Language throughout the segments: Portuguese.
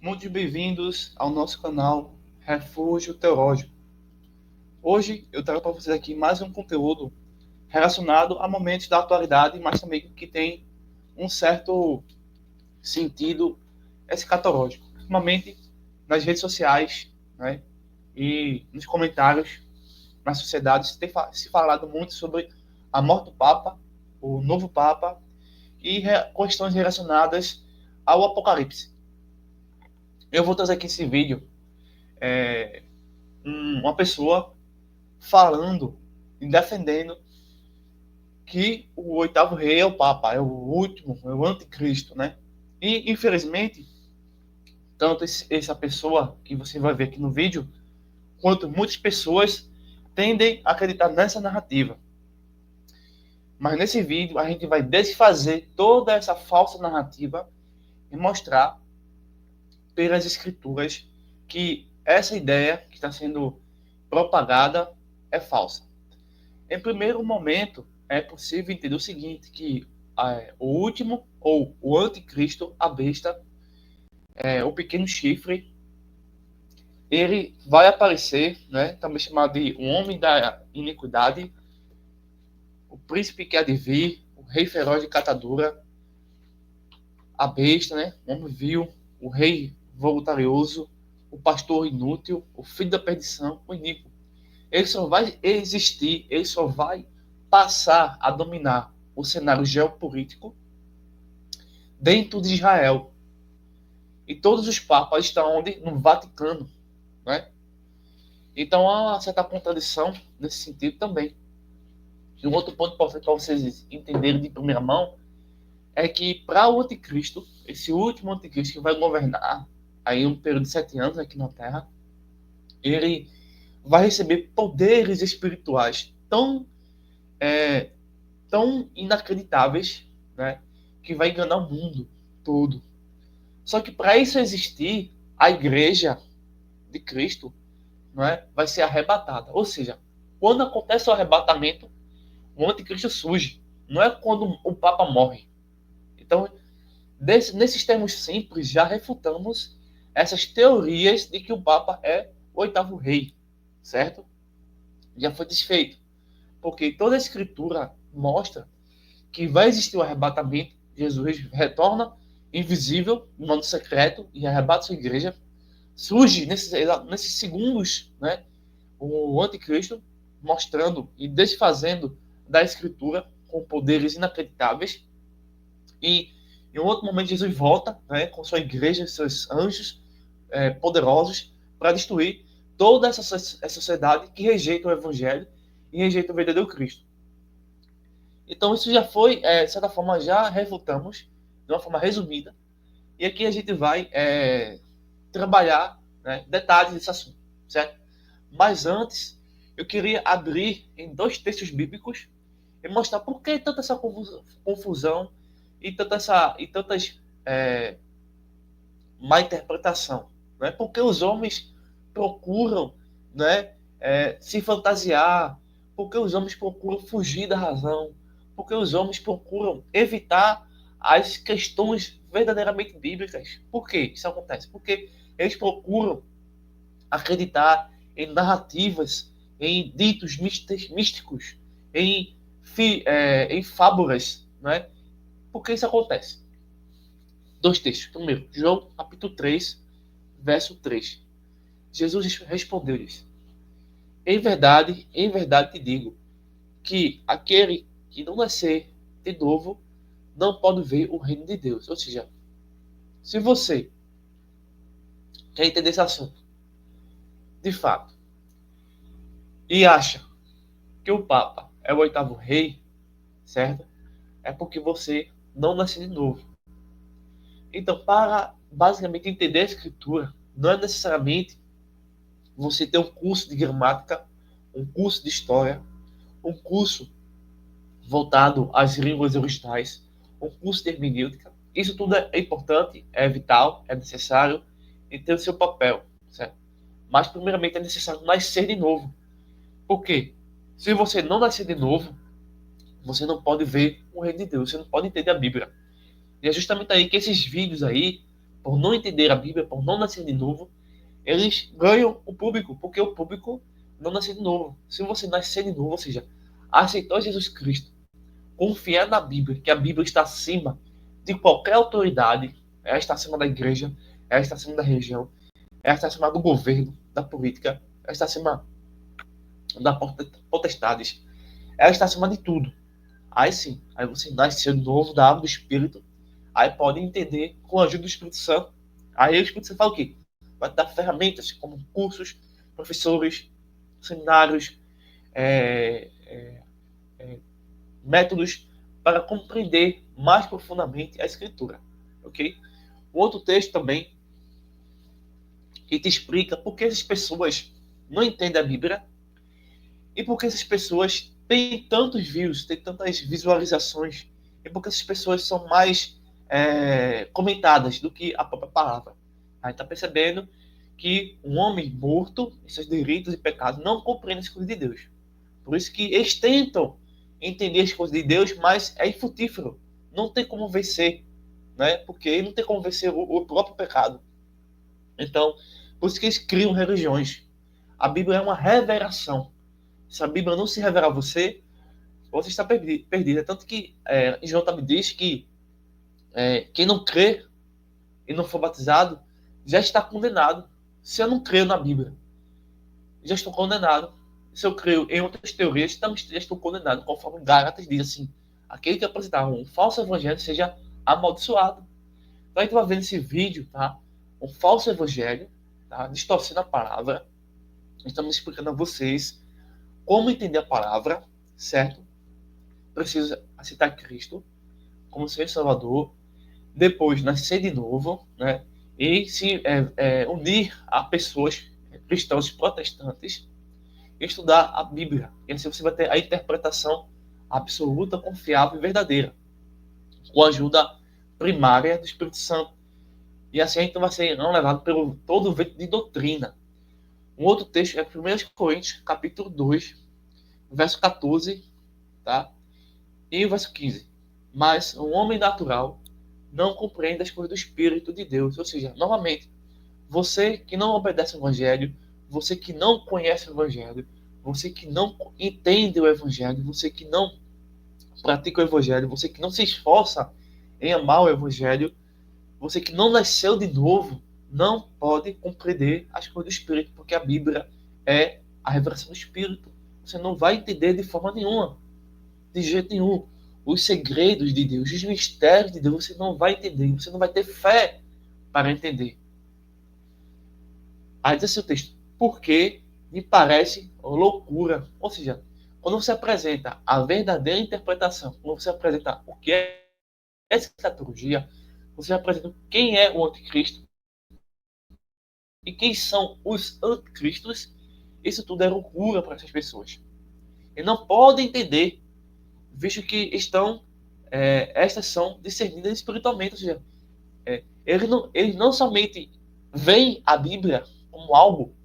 Muito bem-vindos ao nosso canal Refúgio Teológico. Hoje eu trago para vocês aqui mais um conteúdo relacionado a momentos da atualidade, mas também que tem um certo sentido escatológico. Ultimamente, nas redes sociais, né, e nos comentários na sociedade se tem se falado muito sobre a morte do Papa, o novo Papa e questões relacionadas ao Apocalipse. Eu vou trazer aqui esse vídeo uma pessoa falando e defendendo que o oitavo rei é o Papa, é o último, é o anticristo, né? E, infelizmente, tanto essa pessoa que você vai ver aqui no vídeo, quanto muitas pessoas tendem a acreditar nessa narrativa. Mas nesse vídeo a gente vai desfazer toda essa falsa narrativa e mostrar pelas escrituras que essa ideia que está sendo propagada é falsa. Em primeiro momento, é possível entender o seguinte, que o último, ou o anticristo, a besta, o pequeno chifre, ele vai aparecer, né, também chamado de o homem da iniquidade, o príncipe que há de vir, o rei feroz de catadura, a besta, né, o homem vil, o rei voluntarioso, o pastor inútil, o filho da perdição, o iníquo. Ele só vai existir, ele só vai passar a dominar o cenário geopolítico dentro de Israel. E todos os papas estão onde? No Vaticano, né? Então há uma certa contradição nesse sentido também. E um outro ponto importante para vocês entenderem de primeira mão é que para o anticristo, esse último anticristo que vai governar aí um período de 7 anos aqui na Terra, ele vai receber poderes espirituais tão inacreditáveis, né, que vai enganar o mundo todo. Só que para isso existir, a igreja de Cristo, não é, vai ser arrebatada. Ou seja, quando acontece o arrebatamento, o anticristo surge. Não é quando o Papa morre. Então, nesses termos simples, já refutamos essas teorias de que o Papa é o oitavo rei, certo? Já foi desfeito. Porque toda a escritura mostra que vai existir o arrebatamento, Jesus retorna invisível, em modo secreto, e arrebata sua igreja. Surge nesses segundos, né, o anticristo mostrando e desfazendo da escritura com poderes inacreditáveis. E em um outro momento Jesus volta, né, com sua igreja, seus anjos poderosos, para destruir toda essa sociedade que rejeita o evangelho e rejeita o verdadeiro Cristo. Então isso já foi, de certa forma, já refutamos de uma forma resumida. E aqui a gente vai trabalhar, né, detalhes desse assunto, certo? Mas antes, eu queria abrir em 2 textos bíblicos e mostrar por que tanta essa confusão e tantas má interpretação, né? Porque os homens procuram, né, se fantasiar, porque os homens procuram fugir da razão, porque os homens procuram evitar as questões verdadeiramente bíblicas. Por que isso acontece? Porque eles procuram acreditar em narrativas, em ditos místicos, em fábulas, né? Por que isso acontece? 2 textos. Primeiro, João capítulo 3, verso 3. Jesus respondeu-lhes: em verdade te digo, que aquele que não nascer de novo não pode ver o reino de Deus. Ou seja, se você quer entender esse assunto, de fato, e acha que o Papa é o oitavo rei, certo? É porque você não nasceu de novo. Então, para basicamente entender a escritura, não é necessariamente você ter um curso de gramática, um curso de história, um curso voltado às línguas originais, um curso de hermenêutica. Isso tudo é importante, é vital, é necessário e tem o seu papel, certo? Mas, primeiramente, é necessário nascer de novo. Por quê? Se você não nascer de novo, você não pode ver o reino de Deus, você não pode entender a Bíblia. E é justamente aí que esses vídeos aí por não entender a Bíblia, por não nascer de novo, eles ganham o público, porque o público não nasceu de novo. Se você nascer de novo, ou seja, aceitou Jesus Cristo, confiar na Bíblia, que a Bíblia está acima de qualquer autoridade, ela está acima da igreja, ela está acima da religião, ela está acima do governo, da política, ela está acima das potestades, ela está acima de tudo. Aí sim, aí você nasceu de novo da água do Espírito, aí pode entender com a ajuda do Espírito Santo. Aí o Espírito Santo fala o quê? Vai dar ferramentas como cursos, professores, seminários, é, métodos para compreender mais profundamente a Escritura, ok? Um outro texto também que te explica por que essas pessoas não entendem a Bíblia e por que essas pessoas têm tantos views, têm tantas visualizações e por que essas pessoas são mais comentadas do que a própria palavra. Aí está percebendo que um homem morto, em seus delitos e pecados, não compreende as coisas de Deus. Por isso que eles tentam entender as coisas de Deus, mas é infrutífero. Não tem como vencer, né? Porque não tem como vencer o próprio pecado. Então, por isso que eles criam religiões. A Bíblia é uma revelação. Se a Bíblia não se revelar a você, você está perdido. Tanto que João também diz que quem não crê e não for batizado já está condenado. Se eu não creio na Bíblia, já estou condenado. Se eu creio em outras teorias, também já estou condenado, conforme Gálatas diz assim: aquele que apresentar um falso evangelho seja amaldiçoado. Então a gente vai ver nesse vídeo, tá? Um falso evangelho, tá? Distorcendo a palavra. Estamos explicando a vocês como entender a palavra, certo? Precisa aceitar Cristo como seu Salvador, depois nascer de novo, né? E se unir a pessoas cristãos protestantes e estudar a Bíblia. E assim você vai ter a interpretação absoluta, confiável e verdadeira, com a ajuda primária do Espírito Santo. E assim a gente vai ser não levado pelo todo o vento de doutrina. Um outro texto é 1 Coríntios, capítulo 2, verso 14, tá? E o verso 15. Mas um homem natural não compreende as coisas do Espírito de Deus. Ou seja, novamente, você que não obedece ao Evangelho, você que não conhece o Evangelho, você que não entende o Evangelho, você que não pratica o Evangelho, você que não se esforça em amar o Evangelho, você que não nasceu de novo, não pode compreender as coisas do Espírito, porque a Bíblia é a revelação do Espírito. Você não vai entender de forma nenhuma, de jeito nenhum. Os segredos de Deus, os mistérios de Deus, você não vai entender, você não vai ter fé para entender. Aí diz assim o texto, porque me parece loucura. Ou seja, quando você apresenta a verdadeira interpretação, quando você apresenta o que é escatologia, você apresenta quem é o anticristo e quem são os anticristos, isso tudo é loucura para essas pessoas. E não podem entender, visto que estas são discernidas espiritualmente. Ou seja, eles não somente veem a Bíblia como algo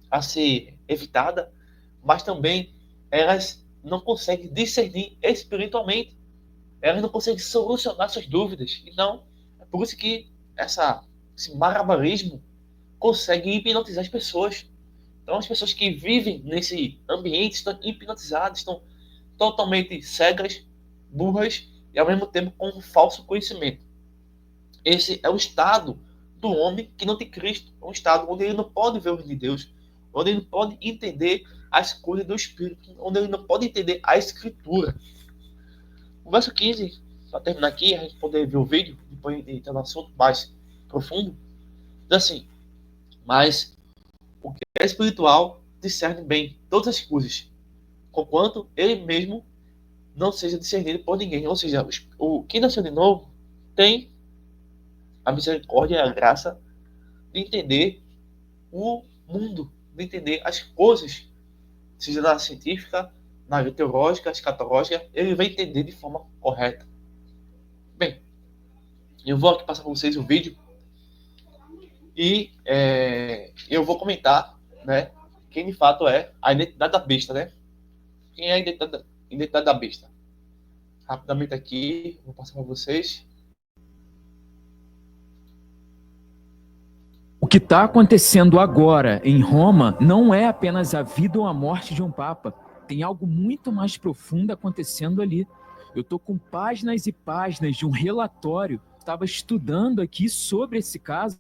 a ser evitada, mas também elas não conseguem discernir espiritualmente. Elas não conseguem solucionar suas dúvidas. Então, é por isso que esse malabarismo consegue hipnotizar as pessoas. Então, as pessoas que vivem nesse ambiente estão hipnotizadas, estão totalmente cegas, burras e, ao mesmo tempo, com um falso conhecimento. Esse é o estado do homem que não tem Cristo. É um estado onde ele não pode ver o reino de Deus, onde ele não pode entender as coisas do Espírito, onde ele não pode entender a Escritura. O verso 15, para terminar aqui, a gente poder ver o vídeo, depois de ter um assunto mais profundo, diz assim: mas o que é espiritual discerne bem todas as coisas, conquanto ele mesmo não seja discernido por ninguém. Ou seja, quem nasceu de novo tem a misericórdia e a graça de entender o mundo, de entender as coisas, seja na científica, na área teológica, escatológica, ele vai entender de forma correta. Bem, eu vou aqui passar para vocês o vídeo e eu vou comentar, né, quem de fato é a identidade da besta, né? Quem é a identidade da besta? Rapidamente aqui, vou passar para vocês. O que está acontecendo agora em Roma não é apenas a vida ou a morte de um papa. Tem algo muito mais profundo acontecendo ali. Eu estou com páginas e páginas de um relatório. Estava estudando aqui sobre esse caso.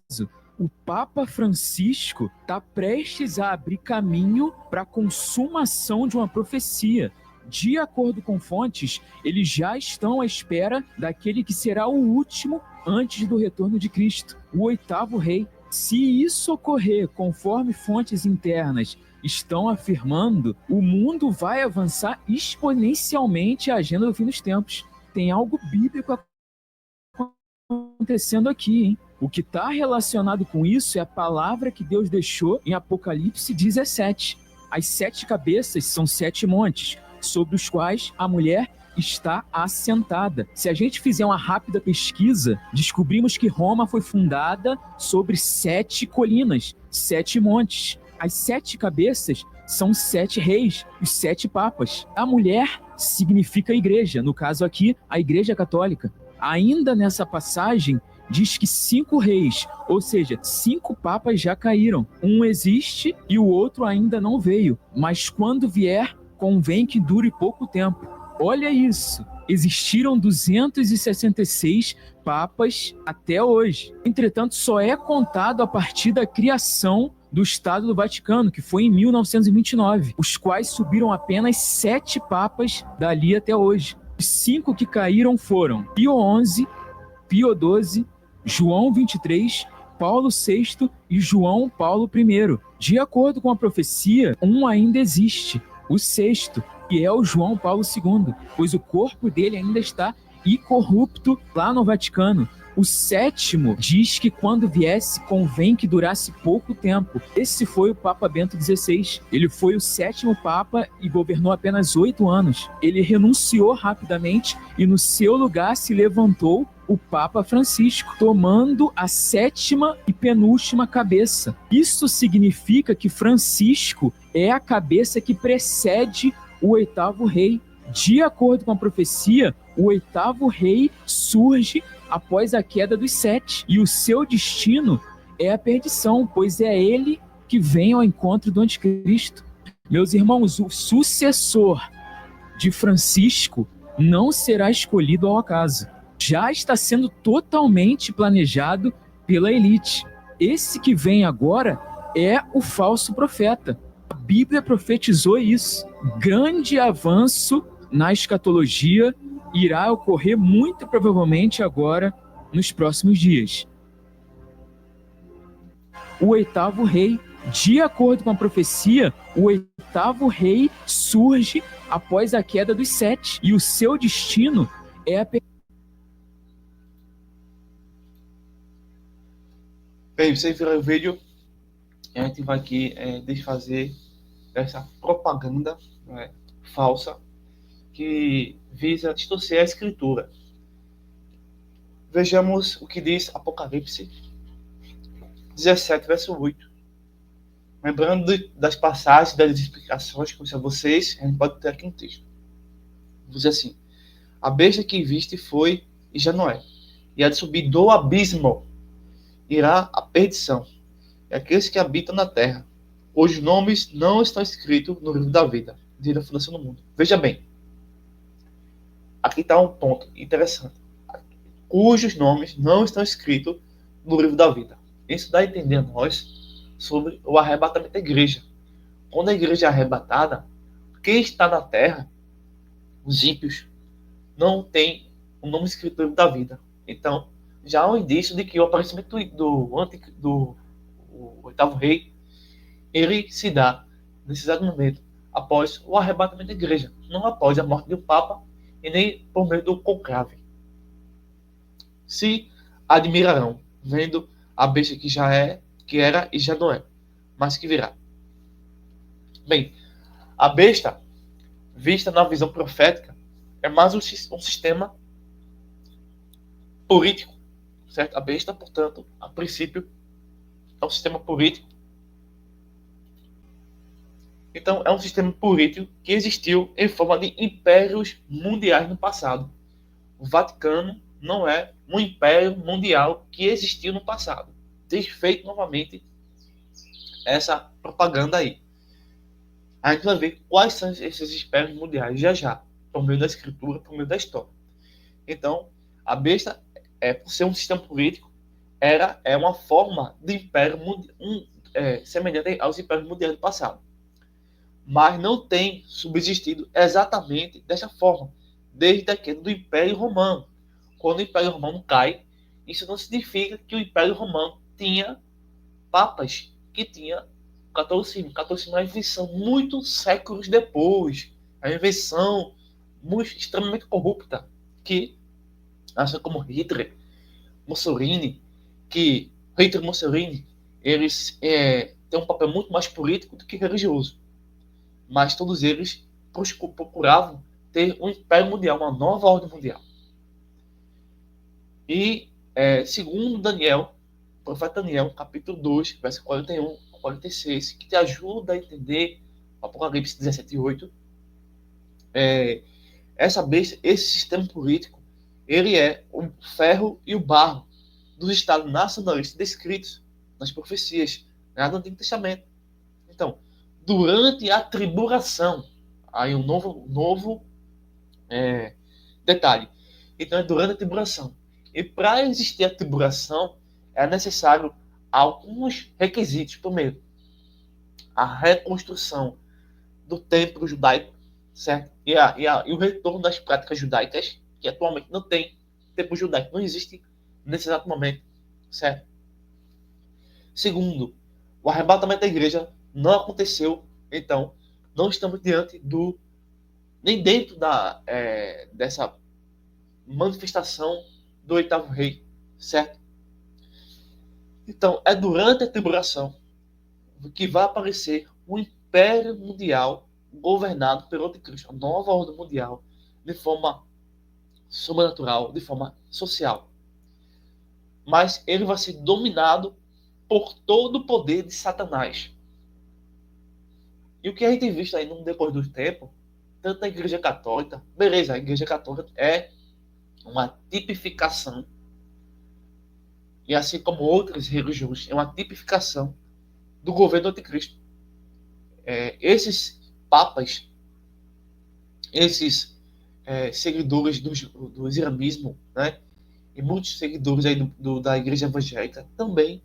O Papa Francisco está prestes a abrir caminho para a consumação de uma profecia. De acordo com fontes, eles já estão à espera daquele que será o último antes do retorno de Cristo, o oitavo rei. Se isso ocorrer conforme fontes internas estão afirmando, o mundo vai avançar exponencialmente a agenda do fim dos tempos. Tem algo bíblico acontecendo aqui, hein? O que está relacionado com isso é a palavra que Deus deixou em Apocalipse 17. As 7 cabeças são 7 montes, sobre os quais a mulher está assentada. Se a gente fizer uma rápida pesquisa, descobrimos que Roma foi fundada sobre 7 colinas, 7 montes. As 7 cabeças são 7 reis, os 7 papas. A mulher significa igreja, no caso aqui, a Igreja Católica. Ainda nessa passagem, diz que 5 reis, ou seja, 5 papas já caíram. Um existe e o outro ainda não veio, mas quando vier, convém que dure pouco tempo. Olha isso, existiram 266 papas até hoje. Entretanto, só é contado a partir da criação do Estado do Vaticano, que foi em 1929, os quais subiram apenas 7 papas dali até hoje. Os 5 que caíram foram Pio XI, Pio XII, João XXIII, Paulo VI e João Paulo I. De acordo com a profecia, um ainda existe, o sexto, que é o João Paulo II, pois o corpo dele ainda está incorrupto lá no Vaticano. O sétimo diz que quando viesse, convém que durasse pouco tempo. Esse foi o Papa Bento XVI. Ele foi o 7º Papa e governou apenas 8 anos. Ele renunciou rapidamente e no seu lugar se levantou o Papa Francisco, tomando a 7ª e penúltima cabeça. Isso significa que Francisco é a cabeça que precede o 8º rei. De acordo com a profecia, o 8º rei surge após a queda dos 7, e o seu destino é a perdição, pois é ele que vem ao encontro do anticristo. Meus irmãos, o sucessor de Francisco não será escolhido ao acaso. Já está sendo totalmente planejado pela elite. Esse que vem agora é o falso profeta. A Bíblia profetizou isso. Grande avanço na escatologia irá ocorrer muito provavelmente agora nos próximos dias. O 8º rei, de acordo com a profecia, o 8º rei surge após a queda dos 7 e o seu destino é a Bem, vocês viram o vídeo, a gente vai aqui desfazer essa propaganda, né, falsa que visa distorcer a escritura. Vejamos o que diz Apocalipse 17, verso 8. Lembrando das passagens, das explicações que eu disse a vocês, a gente pode ter aqui um texto. Diz assim: a besta que viste foi e já não é, e há de subir do abismo, irá à perdição, e aqueles que habitam na terra, cujos nomes não estão escritos no livro da vida, desde a fundação do mundo. Veja bem, aqui está um ponto interessante. Cujos nomes não estão escritos no livro da vida. Isso dá a entender a nós sobre o arrebatamento da igreja. Quando a igreja é arrebatada, quem está na terra, os ímpios, não tem o nome escrito no livro da vida. Então, já há um indício de que o aparecimento do 8º rei, ele se dá nesse exato momento, após o arrebatamento da igreja, não após a morte do Papa e nem por meio do conclave. Se admirarão, vendo a besta que era e já não é, mas que virá. Bem, a besta, vista na visão profética, é mais um sistema político, certo? A besta, portanto, a princípio, é um sistema político. Então, é um sistema político que existiu em forma de impérios mundiais no passado. O Vaticano não é um império mundial que existiu no passado. ter feito novamente essa propaganda aí. A gente vai ver quais são esses impérios mundiais já, por meio da escritura, por meio da história. Então, a besta, por ser um sistema político, é uma forma de império semelhante aos impérios mundiais do passado. Mas não tem subsistido exatamente dessa forma, desde a queda do Império Romano. Quando o Império Romano cai, isso não significa que o Império Romano tinha papas que tinha catolicismo. O catolicismo é uma invenção muitos séculos depois. É uma invenção muito, extremamente corrupta, que, assim como Hitler, Mussolini, Hitler e Mussolini, eles têm um papel muito mais político do que religioso. Mas todos eles procuravam ter um império mundial, uma nova ordem mundial. E, segundo Daniel, o profeta Daniel, capítulo 2, verso 41 a 46, que te ajuda a entender Apocalipse 17:8, essa besta, esse sistema político, ele é o ferro e o barro dos estados nacionalistas descritos nas profecias, do Antigo Testamento. Então, durante a tribulação, aí um novo detalhe. Então, é durante a tribulação. E para existir a tribulação, é necessário alguns requisitos. Primeiro, a reconstrução do templo judaico, certo? E o retorno das práticas judaicas, que atualmente não tem templo judaico, não existe nesse exato momento, certo? Segundo, o arrebatamento da igreja não aconteceu, então não estamos diante nem dentro dessa manifestação do oitavo rei, certo? Então, é durante a tribulação que vai aparecer um império mundial governado pelo anticristo, a nova ordem mundial, de forma sobrenatural, de forma social. Mas ele vai ser dominado por todo o poder de Satanás. E o que a gente tem visto aí no decorrer do tempo, tanto na Igreja Católica, beleza, a Igreja Católica é uma tipificação, e assim como outras religiões, é uma tipificação do governo do anticristo. Esses papas, esses seguidores do islamismo, né, e muitos seguidores aí da igreja evangélica também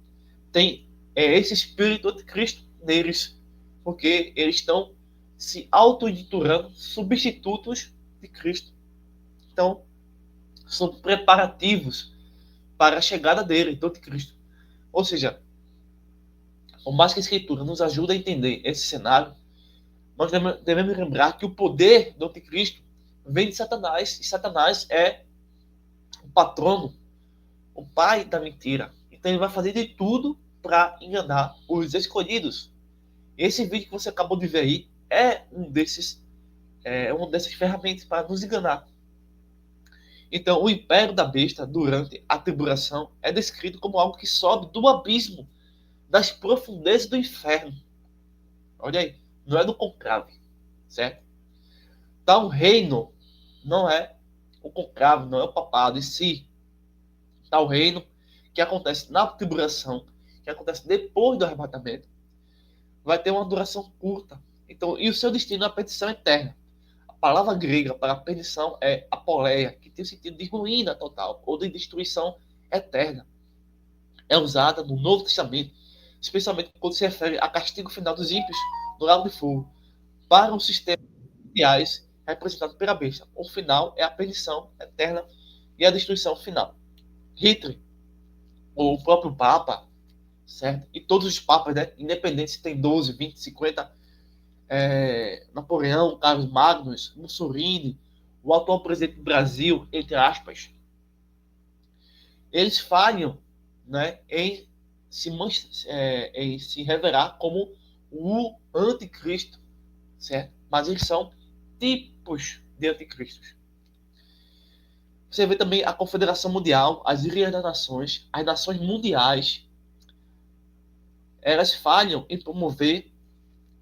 têm esse espírito anticristo neles, porque eles estão se auto-intitulando substitutos de Cristo. Então, são preparativos para a chegada dele, do anticristo. Ou seja, por mais que a Escritura nos ajude a entender esse cenário, nós devemos lembrar que o poder do anticristo vem de Satanás, e Satanás é o patrono, o pai da mentira. Então ele vai fazer de tudo para enganar os escolhidos. Esse vídeo que você acabou de ver aí é uma dessas ferramentas para nos enganar. Então, o império da besta, durante a tribulação, é descrito como algo que sobe do abismo, das profundezas do inferno. Olha aí, não é do conclave, certo? Então, o reino não é o conclave, não é o papado em si. Tal reino que acontece na tribulação, que acontece depois do arrebatamento, vai ter uma duração curta. Então, e o seu destino é a perdição eterna. A palavra grega para perdição é apoleia, que tem o sentido de ruína total ou de destruição eterna. É usada no Novo Testamento, especialmente quando se refere a castigo final dos ímpios no lago de fogo, para os sistemas mundiais representados pela besta. O final é a perdição eterna e a destruição final. Hitler, o próprio Papa, certo? E todos os papas, né? Independente se tem 12, 20, 50, Napoleão, Carlos Magnus, Mussolini, o atual presidente do Brasil, entre aspas, eles falham, né, em se revelar como o anticristo, certo? Mas eles são tipos de anticristos. Você vê também a Confederação Mundial, as Ilhas das Nações, as nações mundiais, elas falham em promover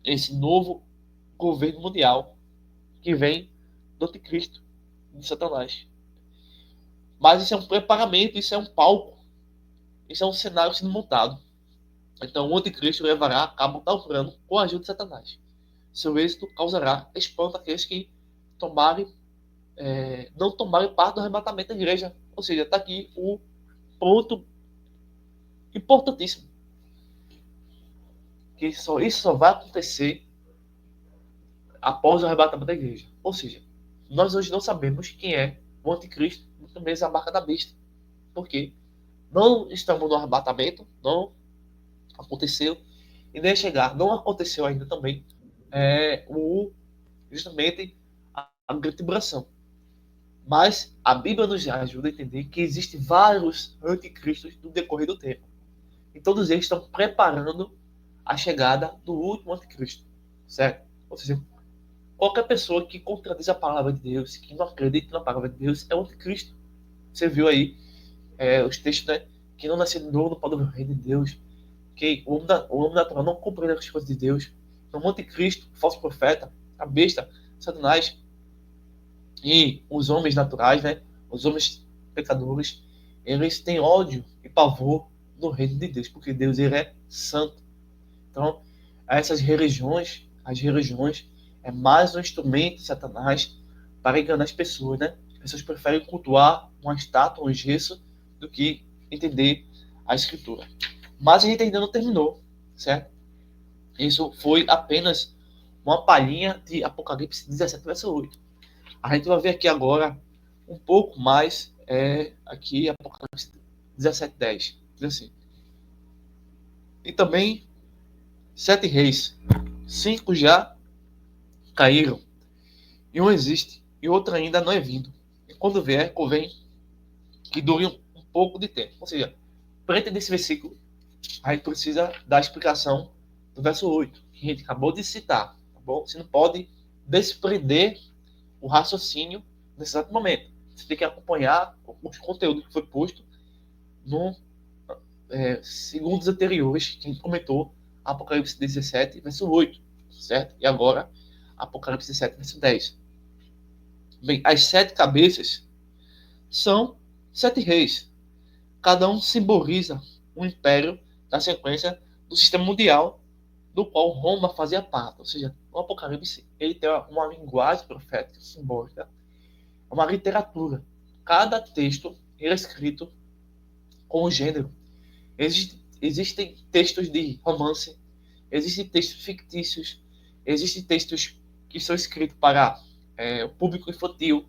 esse novo governo mundial que vem do anticristo, de Satanás. Mas isso é um preparamento, isso é um palco Isso é um cenário sendo montado. Então, o anticristo levará a cabo tal plano com a ajuda de Satanás. Seu êxito causará espanto àqueles que não tomarem parte do arrebatamento da igreja. Ou seja, está aqui o ponto importantíssimo. Que isso só vai acontecer após o arrebatamento da igreja. Ou seja, nós hoje não sabemos quem é o anticristo, muito menos a marca da besta. Por quê? Não estamos no arrebatamento, não aconteceu, e nem chegar, não aconteceu ainda também justamente a grande tribulação. Mas a Bíblia nos ajuda a entender que existem vários anticristos no decorrer do tempo. E todos eles estão preparando a chegada do último anticristo. Certo? Ou seja, qualquer pessoa que contradiz a palavra de Deus, que não acredita na palavra de Deus, é o anticristo. Você viu aí os textos, né? Que não nasceu de novo no poder do reino de Deus, que o homem natural não compreende as coisas de Deus. Então, o anticristo, o falso profeta, a besta, Satanás e os homens naturais, né? Os homens pecadores, eles têm ódio e pavor no reino de Deus, porque Deus ele é santo. Então, essas religiões, as religiões, é mais um instrumento de Satanás para enganar as pessoas, né? As pessoas preferem cultuar uma estátua, um gesso, do que entender a Escritura. Mas a gente ainda não terminou, certo? Isso foi apenas uma palhinha de Apocalipse 17, verso 8. A gente vai ver aqui agora um pouco mais, aqui Apocalipse 17, 10. Diz assim. E também 7 reis, 5 já caíram, e um existe, e outro ainda não é vindo. E quando vier, convém que dure um pouco de tempo. Ou seja, para entender esse versículo, a gente precisa da explicação do verso 8, que a gente acabou de citar. Tá bom? Você não pode desprender o raciocínio nesse exato momento. Você tem que acompanhar os conteúdos que foi posto no segundos anteriores, que a gente comentou, Apocalipse 17, verso 8, certo? E agora, Apocalipse 17, verso 10. Bem, as 7 cabeças são 7 reis. Cada um simboliza um império na sequência do sistema mundial do qual Roma fazia parte. Ou seja, o Apocalipse ele tem uma linguagem profética, simbólica, uma literatura. Cada texto ele é escrito com um gênero. Existem textos de romance, existem textos fictícios, existem textos que são escritos para o público infantil.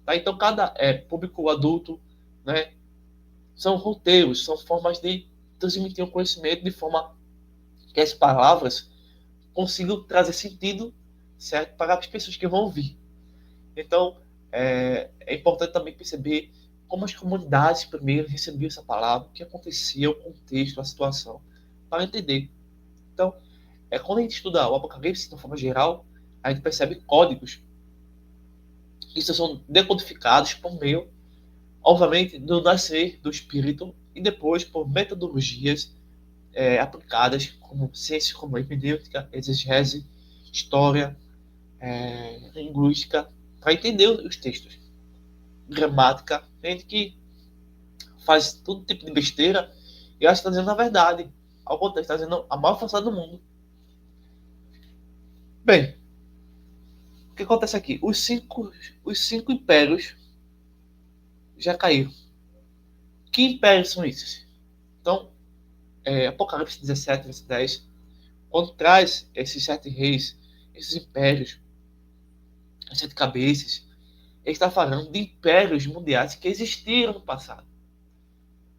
Tá? Então, cada público adulto, né, são roteiros, são formas de transmitir um conhecimento de forma que as palavras consigam trazer sentido, certo, para as pessoas que vão ouvir. Então, é importante também perceber como as comunidades primeiro recebiam essa palavra, o que acontecia, o contexto, a situação, para entender. Então, quando a gente estuda o Apocalipse de uma forma geral, a gente percebe códigos que são decodificados por meio, obviamente, do nascer do Espírito e depois por metodologias aplicadas como ciência como hermenêutica, exegese, história, linguística, para entender os textos. Gramática, gente que faz todo tipo de besteira e acha que está dizendo a verdade. Ao contrário, está dizendo a maior falsidade do mundo. Bem, o que acontece aqui? Os cinco impérios já caíram. Que impérios são esses? Então, Apocalipse 17, verso 10, quando traz esses 7 reis, esses impérios, as 7 cabeças, ele está falando de impérios mundiais que existiram no passado.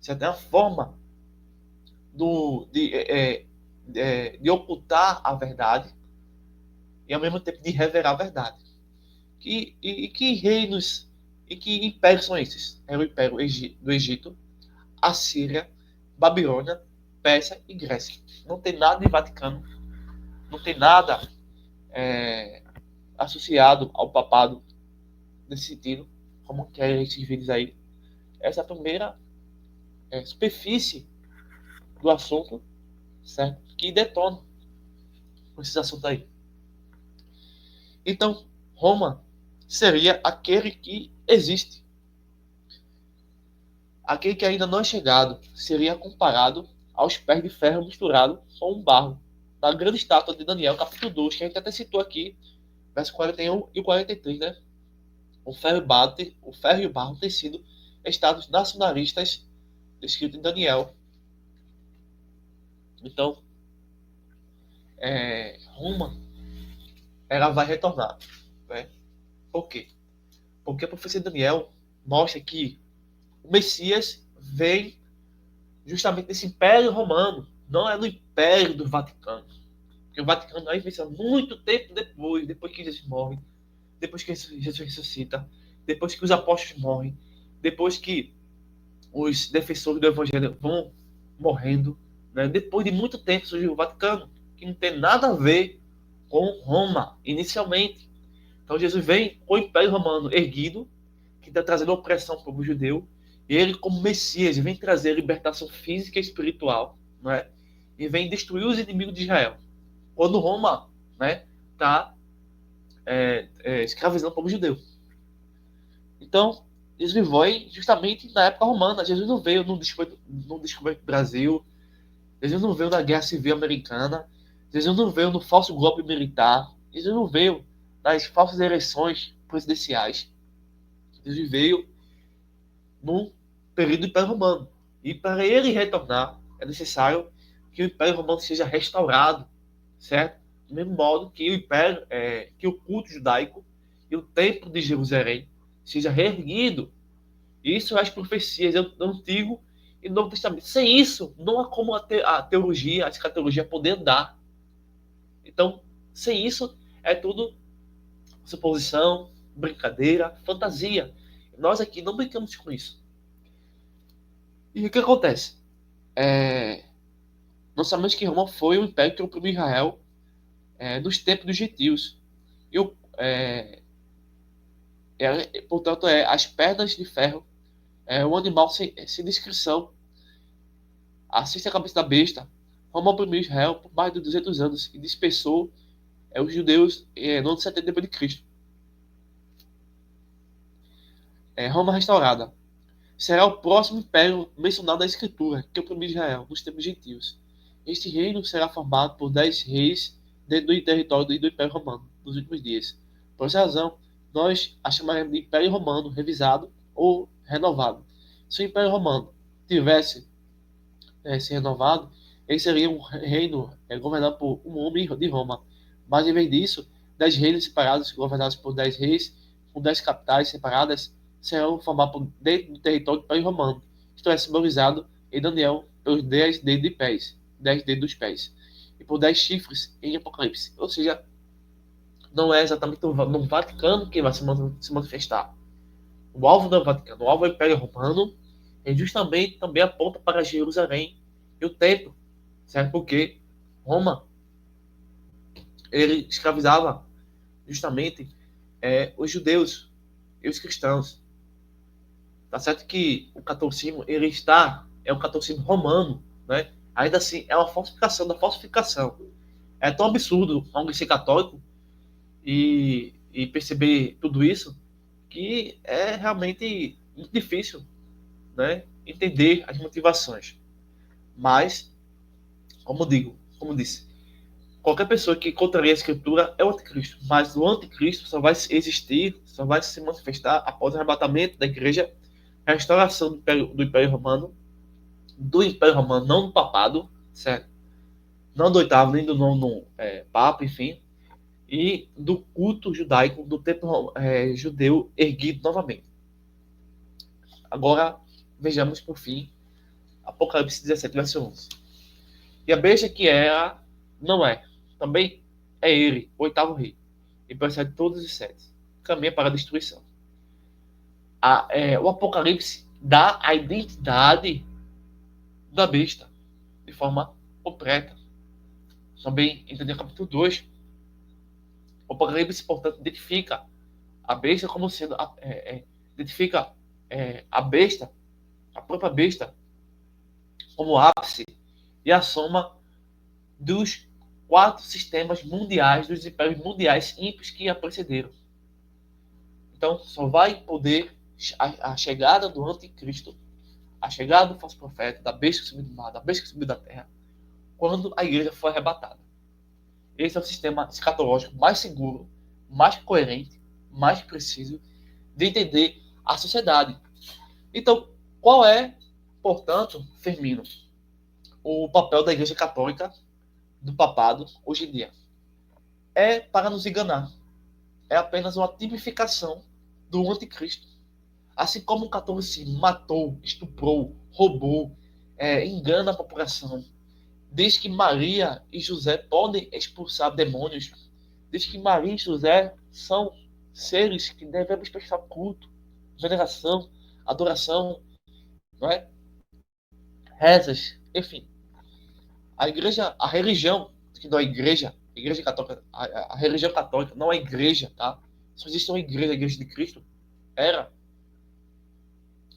Certo? É uma forma de ocultar a verdade e ao mesmo tempo de revelar a verdade. Que reinos e que impérios são esses? É o império do Egito, Assíria, Babilônia, Pérsia e Grécia. Não tem nada de Vaticano, não tem nada associado ao papado nesse sentido, como querem esses vídeos aí. Essa é a primeira superfície do assunto, certo? Que detona com esses assuntos aí. Então, Roma seria aquele que existe. aquele que ainda não é chegado seria comparado aos pés de ferro misturado com um barro. Na grande estátua de Daniel, capítulo 2, que a gente até citou aqui, verso 41 e 43, né? O ferro e o barro têm sido estados nacionalistas descritos em Daniel. Então, Roma, ela vai retornar. Né? Por quê? Porque a profecia de Daniel mostra que o Messias vem justamente desse Império Romano, não é no Império do Vaticano. Porque o Vaticano aí vem muito tempo depois que Jesus morre, depois que Jesus ressuscita, depois que os apóstolos morrem, depois que os defensores do Evangelho vão morrendo, né? Depois de muito tempo surgiu o Vaticano, que não tem nada a ver com Roma, inicialmente. Então Jesus vem com o Império Romano erguido, que está trazendo opressão para o povo judeu, e ele, como Messias, vem trazer libertação física e espiritual, né? E vem destruir os inimigos de Israel. Quando Roma, né, está escravizando o povo judeu. Então, Jesus veio justamente na época romana. Jesus não veio no descobrimento do Brasil. Jesus não veio na Guerra Civil Americana. Jesus não veio no falso golpe militar. Jesus não veio nas falsas eleições presidenciais. Jesus veio no período do Império Romano. E para ele retornar, é necessário que o Império Romano seja restaurado, certo? Do mesmo modo que que o culto judaico e o Templo de Jerusalém seja reerguido. Isso é as profecias do Antigo e do Novo Testamento. Sem isso, não há como a teologia, a escatologia poder andar. Então, sem isso, é tudo suposição, brincadeira, fantasia. Nós aqui não brincamos com isso. E o que acontece? Nós sabemos que Roma foi o império que oprimiu Israel nos tempos dos gentios. Portanto, as pernas de ferro, um animal sem descrição, a sexta cabeça da besta. Roma oprimiu Israel por mais de 200 anos e dispersou os judeus no ano 70 depois de Cristo. Roma restaurada será o próximo império mencionado na Escritura, que oprimiu Israel nos tempos gentios. Este reino será formado por 10 reis dentro do território do Império Romano nos últimos dias. Por essa razão, nós a chamaremos de Império Romano revisado ou renovado. Se o Império Romano tivesse se renovado, ele seria um reino governado por um homem de Roma. Mas, em vez disso, 10 reinos separados, governados por 10 reis, com 10 capitais separadas, serão formados dentro do território do Império Romano. Isto é simbolizado em Daniel pelos 10 dedos de pés, 10 dedos dos pés, e por 10 chifres em Apocalipse. Ou seja, não é exatamente no Vaticano que vai se manifestar. O alvo do Vaticano, o alvo é o Império Romano, e justamente também aponta para Jerusalém e o templo, certo? Porque Roma, ele escravizava justamente os judeus e os cristãos. Tá certo que o catolicismo, é um catolicismo romano, né? Ainda assim, é uma falsificação da falsificação. É tão absurdo alguém ser católico e perceber tudo isso que é realmente muito difícil, né, entender as motivações. Mas, como disse, qualquer pessoa que contraria a escritura é o anticristo. Mas o anticristo só vai existir, só vai se manifestar após o arrebatamento da igreja, a restauração do Império Romano, não do papado, certo? Não do oitavo, nem do nono papa, enfim, e do culto judaico, do templo judeu erguido novamente. Agora, vejamos por fim Apocalipse 17, verso 11. E a besta que era, não é. Também é ele, o oitavo rei. E precede todos os 7. Caminha para a destruição. O Apocalipse dá a identidade da besta de forma completa. Também entender o capítulo 2. O Apocalipse, portanto, identifica a besta como sendo identifica a besta, a própria besta, como ápice e a soma dos 4 sistemas mundiais, dos impérios mundiais ímpios que a precederam. Então, só vai poder a chegada do anticristo a chegada do falso profeta, da besta que subiu do mar, da besta que subiu da terra, quando a igreja for arrebatada. Esse é o sistema escatológico mais seguro, mais coerente, mais preciso de entender a sociedade. Então, qual é, portanto, Firmino, o papel da Igreja Católica, do papado, hoje em dia? É para nos enganar. É apenas uma tipificação do anticristo. Assim como o catolicismo matou, estuprou, roubou, engana a população, diz que Maria e José podem expulsar demônios, diz que Maria e José são seres que devemos prestar culto, veneração, adoração, não é? Rezas, enfim. A igreja, a religião, que não é igreja católica, a religião católica não é igreja, tá? Só existe uma igreja, a igreja de Cristo, era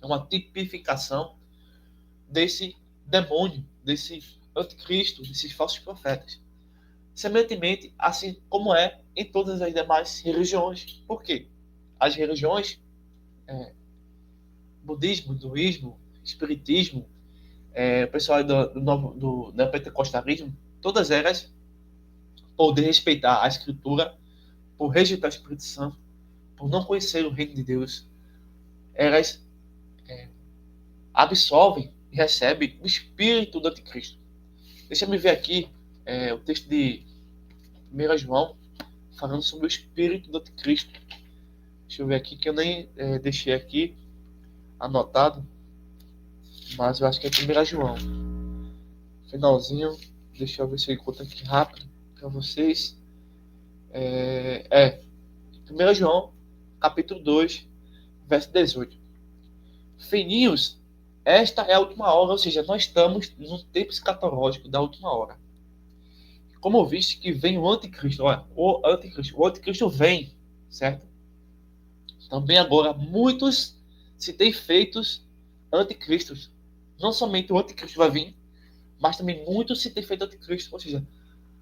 uma tipificação desse demônio, desse anticristo, desses falsos profetas. Semelhantemente, assim como é em todas as demais religiões. Por quê? As religiões, budismo, hinduísmo, espiritismo, o pessoal do neopentecostalismo, todas elas, por respeitar a Escritura, por rejeitar o Espírito Santo, por não conhecer o reino de Deus, elas absorvem e recebem o espírito do anticristo. Deixa eu ver aqui o texto de 1 João, falando sobre o espírito do anticristo. Deixa eu ver aqui, que eu nem deixei aqui anotado, mas eu acho que é 1 João. Finalzinho, deixa eu ver se eu encontro aqui rápido para vocês. 1 João, capítulo 2, verso 18. Filhinhos, esta é a última hora, ou seja, nós estamos no tempo escatológico da última hora. Como viste que vem o anticristo, olha, o anticristo vem, certo? Também agora muitos se têm feitos anticristos. Não somente o anticristo vai vir, mas também muitos se têm feito anticristo. Ou seja,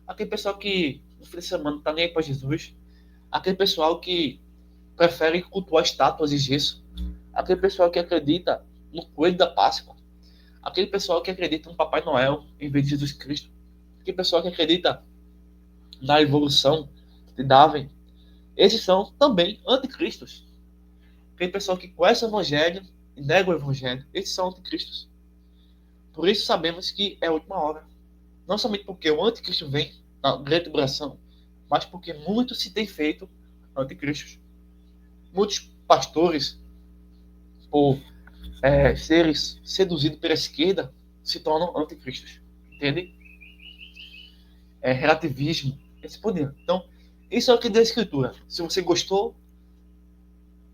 aquele pessoal que no fim de semana não está nem aí para Jesus, aquele pessoal que prefere cultuar estátuas de gesso, aquele pessoal que acredita no coelho da Páscoa, aquele pessoal que acredita no Papai Noel em vez de Jesus Cristo, aquele pessoal que acredita na evolução de Darwin. Esses são também anticristos. Aquele pessoal que conhece o Evangelho e nega o Evangelho, esses são anticristos. Por isso sabemos que é a última hora. Não somente porque o anticristo vem na grande tribulação, mas porque muitos se têm feito anticristos. Muitos pastores, por seres seduzidos pela esquerda, se tornam anticristos. Entende? Relativismo, esse poder. Então, isso é o que diz a Escritura. Se você gostou,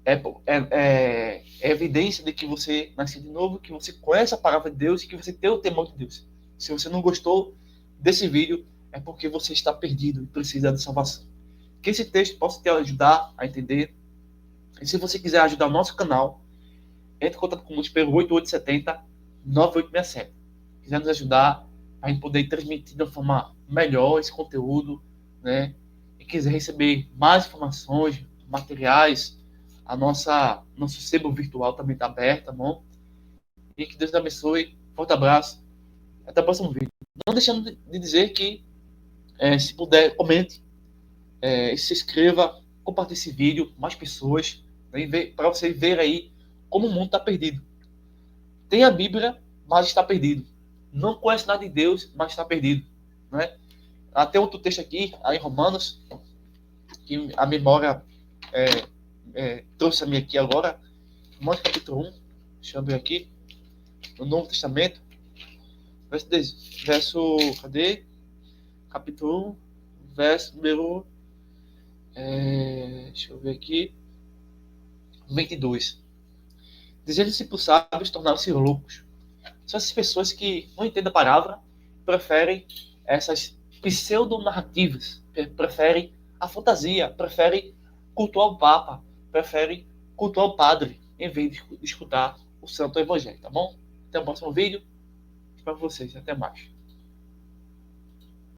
é evidência de que você nasceu de novo, que você conhece a palavra de Deus e que você tem o temor de Deus. Se você não gostou desse vídeo, é porque você está perdido e precisa de salvação. Que esse texto possa te ajudar a entender. E se você quiser ajudar o nosso canal, entre em contato conosco pelo 8870-9867. Se quiser nos ajudar a gente poder transmitir de uma forma melhor esse conteúdo, né? E quiser receber mais informações, materiais, nosso sebo virtual também está aberto, tá bom? E que Deus te abençoe. Forte abraço. Até o próximo vídeo. Não deixando de dizer que, se puder, comente, se inscreva, compartilhe esse vídeo com mais pessoas, para você ver aí como o mundo está perdido. Tem a Bíblia, mas está perdido. Não conhece nada de Deus, mas está perdido. Né? Até outro texto aqui, aí em Romanos, que a memória trouxe a mim aqui agora. Romanos capítulo 1, deixa eu ver aqui, no Novo Testamento, cadê? Capítulo 1, verso número, deixa eu ver aqui, 22. Dizendo-se por sábios, tornaram-se loucos. São essas pessoas que não entendem a palavra, preferem essas pseudo-narrativas, preferem a fantasia, preferem cultuar o Papa, preferem cultuar o padre, em vez de escutar o Santo Evangelho, tá bom? Até o próximo vídeo. Espero vocês. Até mais.